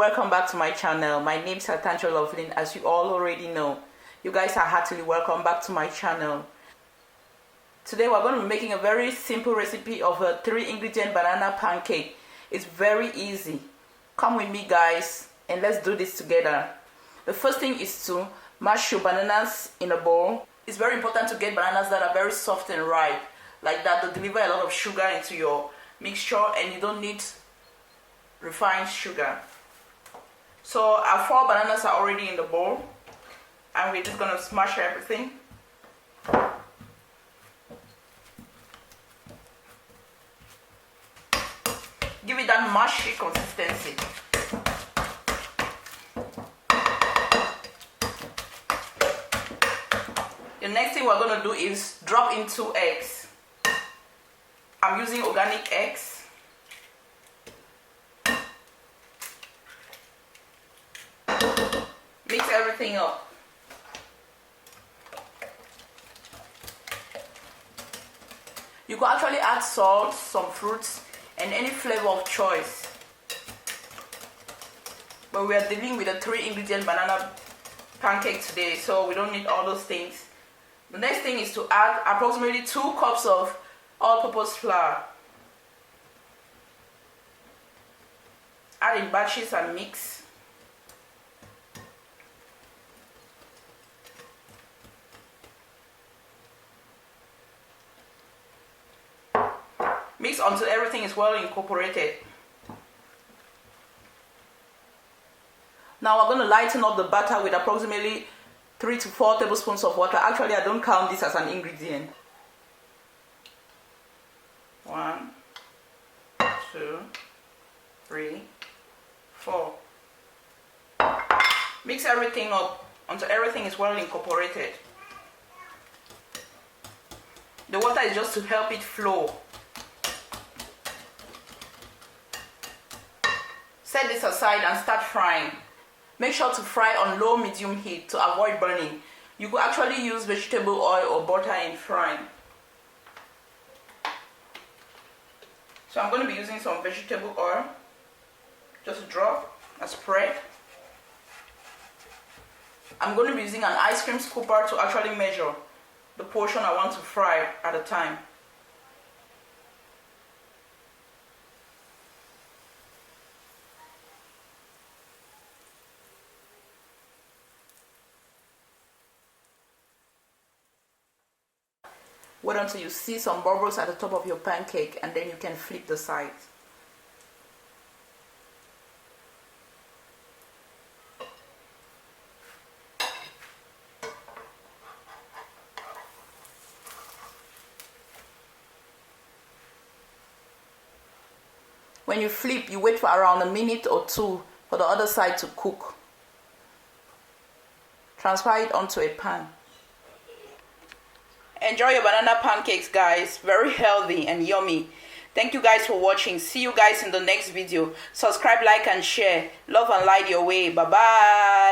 welcome back to my channel. My name is Untitled Loveline, as you all already know. You guys are heartily welcome back to my channel. Today we're going to be making a very simple recipe of a 3-ingredient banana pancake. It's very easy. Come with me guys and let's do this together. The first thing is to mash your bananas in a bowl. It's very important to get bananas that are very soft and ripe. Like that, they deliver a lot of sugar into your mixture and you don't need refined sugar. So our 4 bananas are already in the bowl and we're just going to smash everything. Give it that mushy consistency. The next thing we're going to do is drop in 2 eggs. I'm using organic eggs. Mix everything up. You could actually add salt, some fruits, and any flavor of choice. But we are dealing with a 3-ingredient banana pancake today, so we don't need all those things. The next thing is to add approximately 2 cups of all-purpose flour. Add in batches and mix. Mix until everything is well incorporated. Now we're going to lighten up the batter with approximately 3 to 4 tablespoons of water. Actually, I don't count this as an ingredient. 1, 2, 3, 4. Mix everything up until everything is well incorporated. The water is just to help it flow. Set this aside and start frying. Make sure to fry on low medium heat to avoid burning. You could actually use vegetable oil or butter in frying. So I'm going to be using some vegetable oil. Just a drop, a spread. I'm going to be using an ice cream scooper to actually measure the portion I want to fry at a time. Wait until you see some bubbles at the top of your pancake and then you can flip the sides. When you flip, you wait for around a minute or 2 for the other side to cook. Transfer it onto a pan. Enjoy your banana pancakes guys, very healthy and yummy. Thank you guys for watching. See you guys in the next video. Subscribe, like and share. Love and light your way. Bye bye.